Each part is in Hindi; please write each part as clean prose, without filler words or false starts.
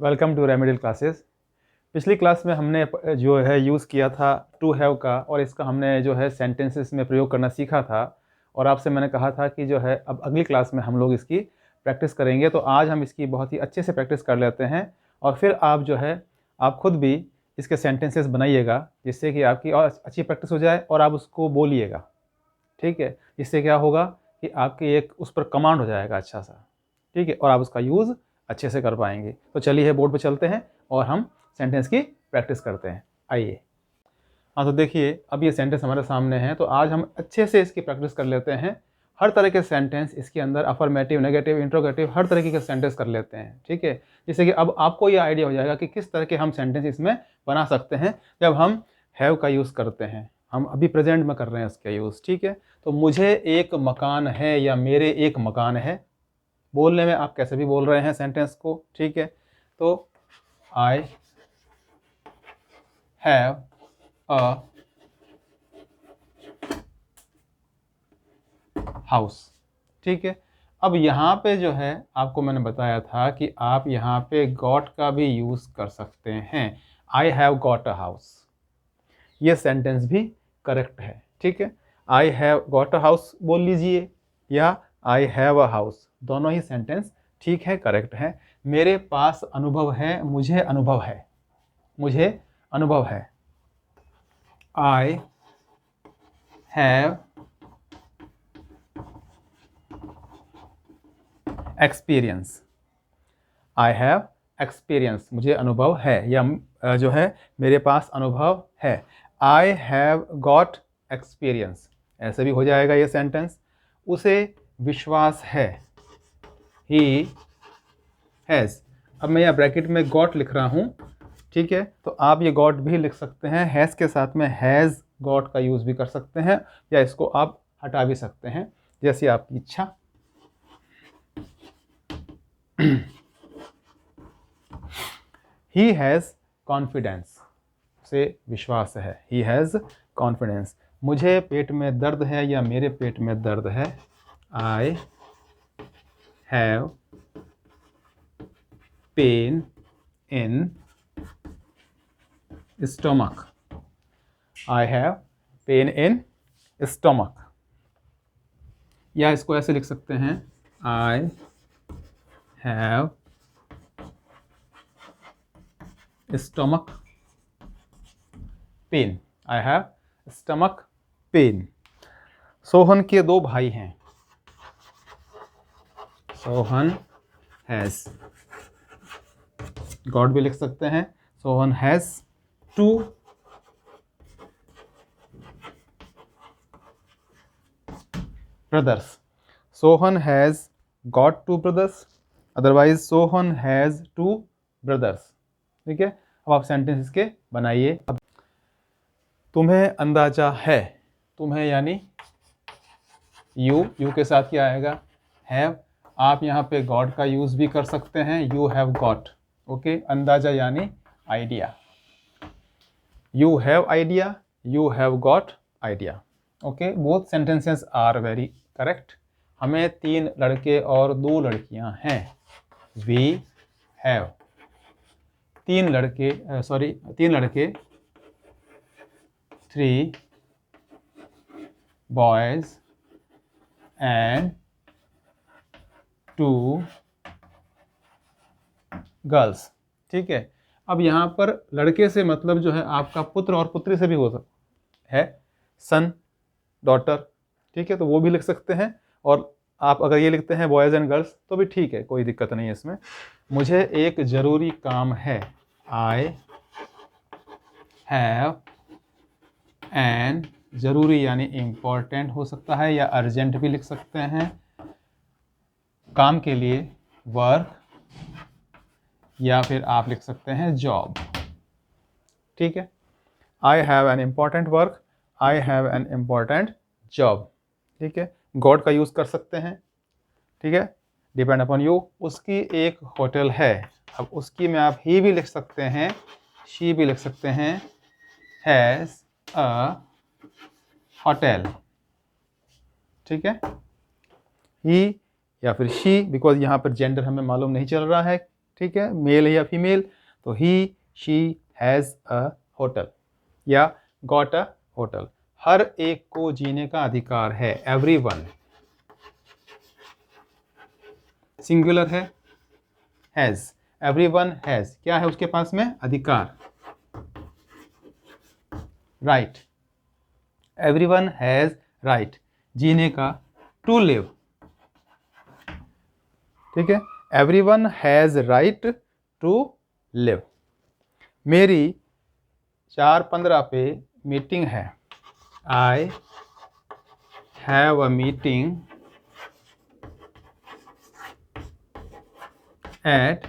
Welcome to remedial classes. पिछली क्लास में हमने जो है यूज़ किया था टू हैव का, और इसका हमने जो है सेंटेंसेस में प्रयोग करना सीखा था। और आपसे मैंने कहा था कि जो है अब अगली क्लास में हम लोग इसकी प्रैक्टिस करेंगे। तो आज हम इसकी बहुत ही अच्छे से प्रैक्टिस कर लेते हैं, और फिर आप जो है आप खुद भी इसके सेंटेंसेस बनाइएगा, जिससे कि आपकी और अच्छी प्रैक्टिस हो जाए और आप उसको बोलिएगा। ठीक है, इससे क्या होगा कि आपकी एक उस पर कमांड हो जाएगा अच्छा सा। ठीक है, और आप उसका यूज़ अच्छे से कर पाएंगे। तो चलिए बोर्ड पे चलते हैं और हम सेंटेंस की प्रैक्टिस करते हैं। आइए। हाँ, तो देखिए अब ये सेंटेंस हमारे सामने है, तो आज हम अच्छे से इसकी प्रैक्टिस कर लेते हैं। हर तरह के सेंटेंस इसके अंदर अफर्मेटिव, नेगेटिव, इंट्रोगेटिव हर तरीके के सेंटेंस कर लेते हैं। ठीक है, जिससे कि अब आपको ये आइडिया हो जाएगा कि किस तरह के हम सेंटेंस इसमें बना सकते हैं जब हम हैव का यूज़ करते हैं। हम अभी प्रेजेंट में कर रहे हैं इसका यूज़। ठीक है, तो मुझे एक मकान है या मेरे एक मकान है, बोलने में आप कैसे भी बोल रहे हैं सेंटेंस को। ठीक है, तो आई हैव अ हाउस। ठीक है, अब यहाँ पे जो है आपको मैंने बताया था कि आप यहाँ पे गॉट का भी यूज़ कर सकते हैं। I have got a house, ये सेंटेंस भी करेक्ट है। ठीक है, I have got a house बोल लीजिए, या आई हैव अ हाउस, दोनों ही सेंटेंस ठीक है, करेक्ट है। मेरे पास अनुभव है, मुझे अनुभव है, मुझे अनुभव है। I have experience, I have experience, मुझे अनुभव है, या जो है मेरे पास अनुभव है। आई हैव गॉट एक्सपीरियंस, ऐसे भी हो जाएगा ये सेंटेंस। उसे विश्वास है, ही हैज़। अब मैं यहाँ ब्रैकेट में गॉट लिख रहा हूँ। ठीक है, तो आप ये गॉट भी लिख सकते हैं, हैज़ के साथ में हैज़ गॉट का यूज़ भी कर सकते हैं, या इसको आप हटा भी सकते हैं, जैसी आपकी इच्छा। ही हैज़ कॉन्फिडेंस, से विश्वास है, ही हैज़ कॉन्फिडेंस। मुझे पेट में दर्द है या मेरे पेट में दर्द है, I have pain in stomach, I have pain in stomach. या इसको ऐसे लिख सकते हैं, I have stomach pain, I have stomach pain. Sohan के दो भाई हैं, सोहन हैज़, गॉड भी लिख सकते हैं, Sohan has two brothers, Sohan has got two brothers, otherwise Sohan has two brothers. ठीक है, अब आप सेंटेंस इसके बनाइए। अब तुम्हें अंदाजा है, तुम्हें यानी यू के साथ क्या आएगा, हैव। आप यहाँ पे गॉट का यूज़ भी कर सकते हैं, यू हैव गॉट। ओके, अंदाजा यानी idea, you have idea, you have got idea. Okay, both sentences are very correct. हमें 3 लड़के और 2 लड़कियां हैं, वी हैव 3 लड़के, 3 लड़के, 3 बॉयज़ एंड 2 गर्ल्स। ठीक है, अब यहाँ पर लड़के से मतलब जो है आपका पुत्र और पुत्री से भी हो सकता है, सन, डॉटर। ठीक है, तो वो भी लिख सकते हैं, और आप अगर ये लिखते हैं बॉयज़ एंड गर्ल्स तो भी ठीक है, कोई दिक्कत नहीं है इसमें। मुझे एक ज़रूरी काम है, आई हैव एन, ज़रूरी यानी इम्पॉर्टेंट हो सकता है, या अर्जेंट भी लिख सकते हैं, काम के लिए वर्क, या फिर आप लिख सकते हैं जॉब। ठीक है, I have an important work, I have an important job. ठीक है, गॉड का यूज़ कर सकते हैं। ठीक है, डिपेंड अपॉन यू। उसकी एक होटल है, अब उसकी में आप ही भी लिख सकते हैं, शी भी लिख सकते हैं, हैज़ अ होटल। ठीक है, ही या फिर शी, बिकॉज यहाँ पर जेंडर हमें मालूम नहीं चल रहा है। ठीक है, मेल है या फीमेल, तो ही शी हैज़ अ होटल या गॉट अ होटल। हर एक को जीने का अधिकार है, एवरीवन। सिंगुलर है, हैज़, एवरीवन हैज़, क्या है उसके पास में? अधिकार, राइट। एवरीवन हैज़ राइट, जीने का, टू लिव, ठीक है, everyone has right to live. मेरी 4:15 पे मीटिंग है, I have a meeting at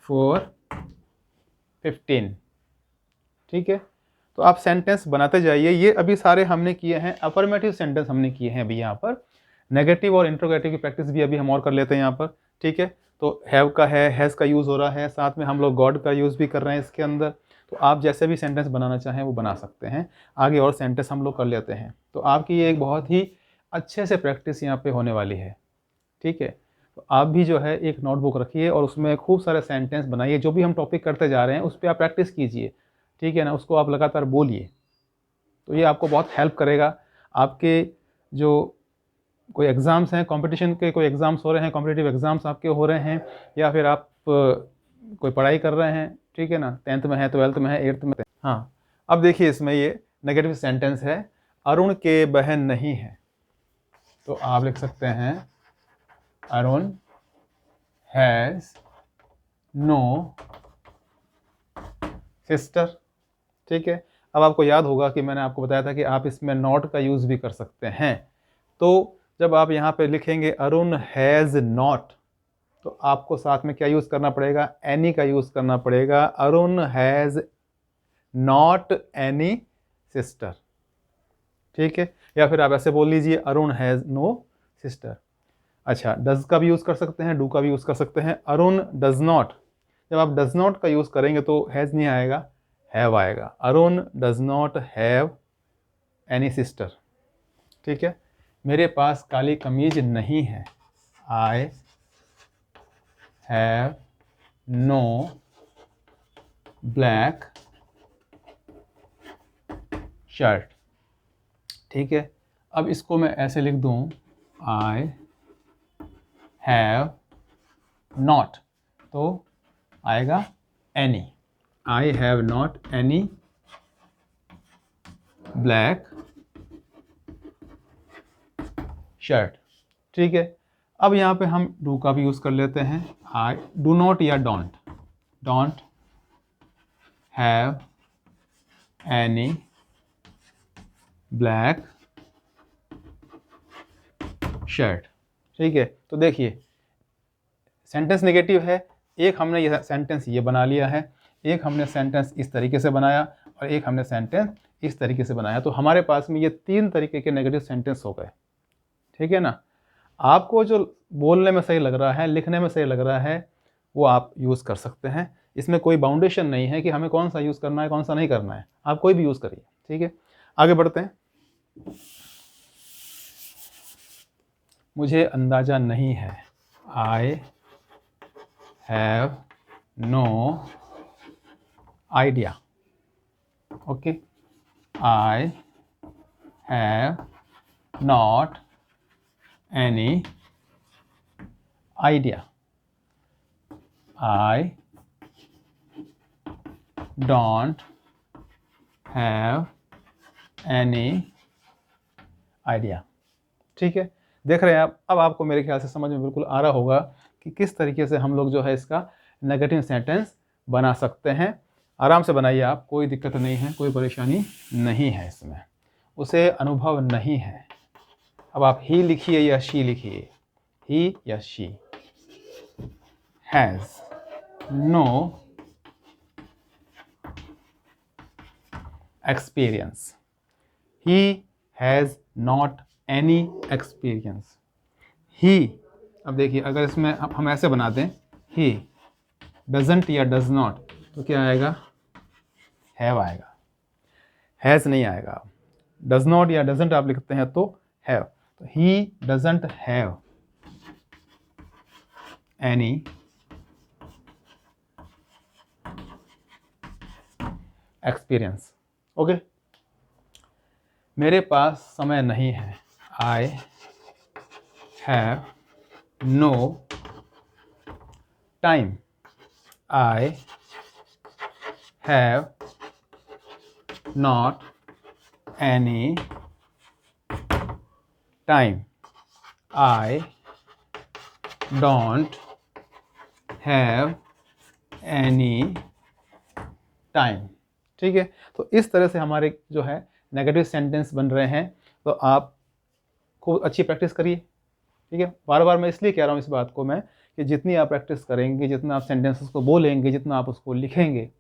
4:15, ठीक है। तो आप सेंटेंस बनाते जाइए। ये अभी सारे हमने किए हैं, अफर्मेटिव सेंटेंस हमने किए हैं अभी यहाँ पर। नेगेटिव और इंट्रोगेटिव की प्रैक्टिस भी अभी हम और कर लेते हैं यहाँ पर, ठीक है। तो हैव का है, हैज़ का यूज़ हो रहा है, साथ में हम लोग गॉड का यूज़ भी कर रहे हैं इसके अंदर। तो आप जैसे भी सेंटेंस बनाना चाहें वो बना सकते हैं। आगे और सेंटेंस हम लोग कर लेते हैं। तो आपकी ये एक बहुत ही अच्छे से प्रैक्टिस यहाँ पे होने वाली है, ठीक है। तो आप भी जो है एक नोटबुक रखिए और उसमें खूब सारे सेंटेंस बनाइए। जो भी हम टॉपिक करते जा रहे हैं उस पर आप प्रैक्टिस कीजिए, ठीक है ना। उसको आप लगातार बोलिए, तो ये आपको बहुत हेल्प करेगा। आपके जो कोई एग्ज़ाम्स हैं, कंपटीशन के कोई एग्ज़ाम्स हो रहे हैं, कॉम्पिटिटिव एग्ज़ाम्स आपके हो रहे हैं, या फिर आप कोई पढ़ाई कर रहे हैं, ठीक है ना, 10th में है, 12th में है, 8th में। हाँ, अब देखिए इसमें ये नेगेटिव सेंटेंस है, अरुण के बहन नहीं है। तो आप लिख सकते हैं अरुण हैज़ नो सिस्टर, ठीक है। अब आपको याद होगा कि मैंने आपको बताया था कि आप इसमें नॉट का यूज़ भी कर सकते हैं। तो जब आप यहाँ पे लिखेंगे अरुण हैज़ नॉट, तो आपको साथ में क्या यूज़ करना पड़ेगा? एनी का यूज़ करना पड़ेगा। Arun has not any sister, ठीक है। या फिर आप ऐसे बोल लीजिए अरुण हैज़ नो सिस्टर। अच्छा, डज का भी यूज़ कर सकते हैं, डू का भी यूज़ कर सकते हैं। अरुण डज नॉट, जब आप डज नॉट का यूज़ करेंगे तो हैज़ नहीं आएगा, हैव आएगा। Arun does not have any sister, ठीक है। मेरे पास काली कमीज नहीं है, I have no black shirt, ठीक है। अब इसको मैं ऐसे लिख दूं, आई हैव नॉट, तो आएगा any. I have not any black shirt, ठीक है। अब यहाँ पे हम डू का भी यूज़ कर लेते हैं। आई डू नॉट या don't, don't have any black shirt, ठीक है। तो देखिए सेंटेंस नेगेटिव है, एक हमने ये सेंटेंस ये बना लिया है, एक हमने सेंटेंस इस तरीके से बनाया और एक हमने सेंटेंस इस तरीके से बनाया। तो हमारे पास में ये 3 तरीके के नेगेटिव सेंटेंस हो गए, ठीक है ना। आपको जो बोलने में सही लग रहा है, लिखने में सही लग रहा है, वो आप यूज़ कर सकते हैं। इसमें कोई बाउंडेशन नहीं है कि हमें कौन सा यूज़ करना है, कौन सा नहीं करना है। आप कोई भी यूज़ करिए, ठीक है। आगे बढ़ते हैं। मुझे अंदाज़ा नहीं है, I have no idea, okay. I have not any idea, I don't have any idea, ठीक है। देख रहे हैं आप, अब आपको मेरे ख्याल से समझ में बिल्कुल आ रहा होगा कि किस तरीके से हम लोग जो है इसका नेगेटिव सेंटेंस बना सकते हैं। आराम से बनाइए आप, कोई दिक्कत नहीं है, कोई परेशानी नहीं है इसमें, उसे अनुभव नहीं है। अब आप ही लिखिए या शी लिखिए, ही या she has no experience, he has not any experience. He, अब देखिए अगर इसमें हम ऐसे बना दें, ही डजंट या डज नॉट, तो क्या आएगा? हैव आएगा, हैज़ नहीं आएगा। डज नॉट या डजंट आप लिखते हैं तो हैव, तो he doesn't have any experience. Okay, मेरे पास समय नहीं है, I have no time, I have not any time, I don't have any time. ठीक है, तो इस तरह से हमारे जो है नेगेटिव सेंटेंस बन रहे हैं। तो आप खूब अच्छी प्रैक्टिस करिए। ठीक है, बार बार मैं इसलिए कह रहा हूँ इस बात को मैं कि जितनी आप प्रैक्टिस करेंगे, जितना आप सेंटेंसेस को बोलेंगे, जितना आप उसको लिखेंगे,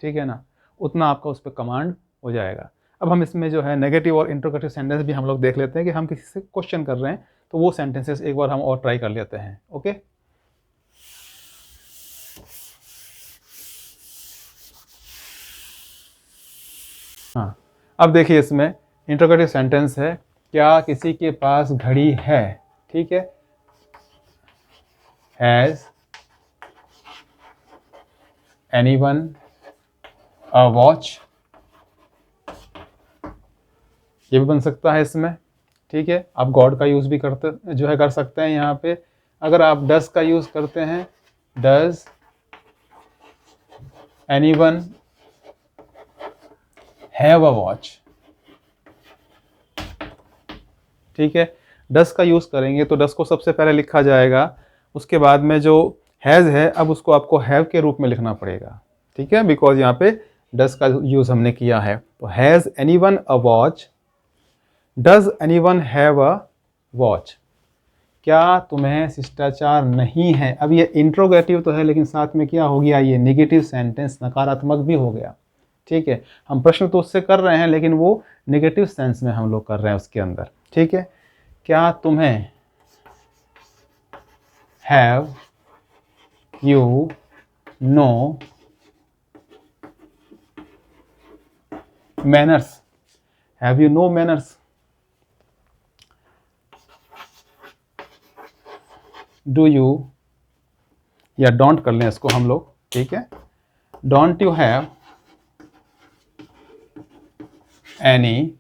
ठीक है ना, उतना आपका उस पर कमांड हो जाएगा। अब हम इसमें जो है नेगेटिव और इंट्रोगेटिव सेंटेंस भी हम लोग देख लेते हैं कि हम किसी से क्वेश्चन कर रहे हैं तो वो सेंटेंसेस एक बार हम और ट्राई कर लेते हैं। ओके, हाँ, अब देखिए इसमें इंट्रोगेटिव सेंटेंस है, क्या किसी के पास घड़ी है? ठीक है, हैज़ एनीवन अ वॉच, ये भी बन सकता है इसमें। ठीक है, आप गॉड का यूज़ भी करते जो है कर सकते हैं यहाँ पे। अगर आप डज का यूज़ करते हैं, does anyone have a watch. ठीक है, डज का यूज़ करेंगे तो डज को सबसे पहले लिखा जाएगा, उसके बाद में जो हैज़ है अब उसको आपको हैव के रूप में लिखना पड़ेगा। ठीक है, बिकॉज यहाँ पे डज का यूज़ हमने किया है। तो has anyone a watch, does anyone have a watch, क्या तुम्हें शिष्टाचार नहीं है? अब ये इंट्रोगेटिव तो है लेकिन साथ में क्या हो गया, ये नेगेटिव सेंटेंस, नकारात्मक भी हो गया। ठीक है, हम प्रश्न तो उससे कर रहे हैं लेकिन वो नेगेटिव सेंस में हम लोग कर रहे हैं उसके अंदर। ठीक है, क्या तुम्हें, have you know manners, have you know manners, do you, या डोंट कर लें इसको हम लोग। ठीक है, don't you have any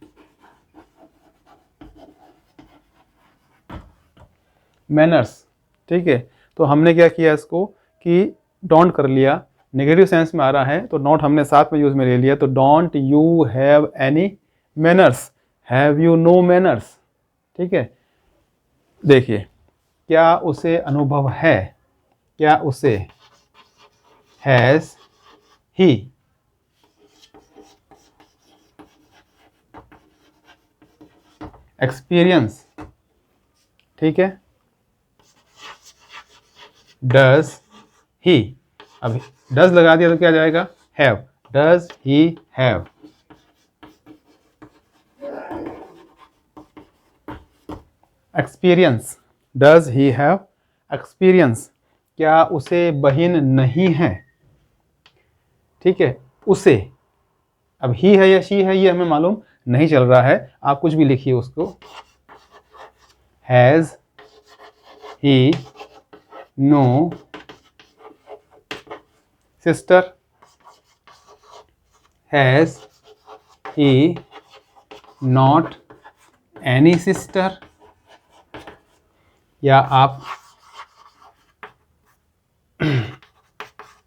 manners. ठीक है, तो हमने क्या किया इसको कि डोंट कर लिया, नेगेटिव सेंस में आ रहा है तो नॉट हमने साथ में यूज में ले लिया। तो don't you have any manners, have you know manners. ठीक है, देखिए, क्या उसे अनुभव है, क्या उसे, हैज ही, एक्सपीरियंस। ठीक है, डज ही, अब डज लगा दिया तो क्या जाएगा, have, does he have. Experience, does he have experience, क्या उसे बहन नहीं है? ठीक है, उसे, अब ही है या शी है ये हमें मालूम नहीं चल रहा है, आप कुछ भी लिखिए उसको। Has he no sister, has he not any sister, या आप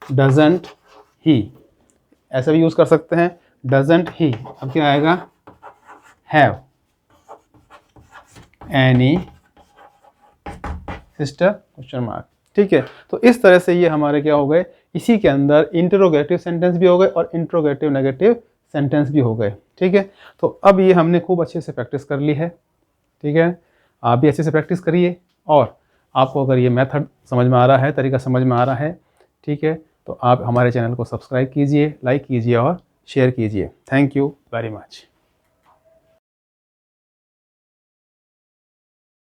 डजंट ही ऐसा भी यूज कर सकते हैं, डजंट ही। अब क्या आएगा, have any sister, question mark. ठीक है, तो इस तरह से ये हमारे क्या हो गए, इसी के अंदर इंटरोगेटिव सेंटेंस भी हो गए और इंट्रोगेटिव नेगेटिव सेंटेंस भी हो गए। ठीक है, तो अब ये हमने खूब अच्छे से प्रैक्टिस कर ली है। ठीक है, आप भी अच्छे से प्रैक्टिस करिए और आपको अगर ये मेथड समझ में आ रहा है, तरीका समझ में आ रहा है, ठीक है, तो आप हमारे चैनल को सब्सक्राइब कीजिए, लाइक कीजिए और शेयर कीजिए। Thank you very much.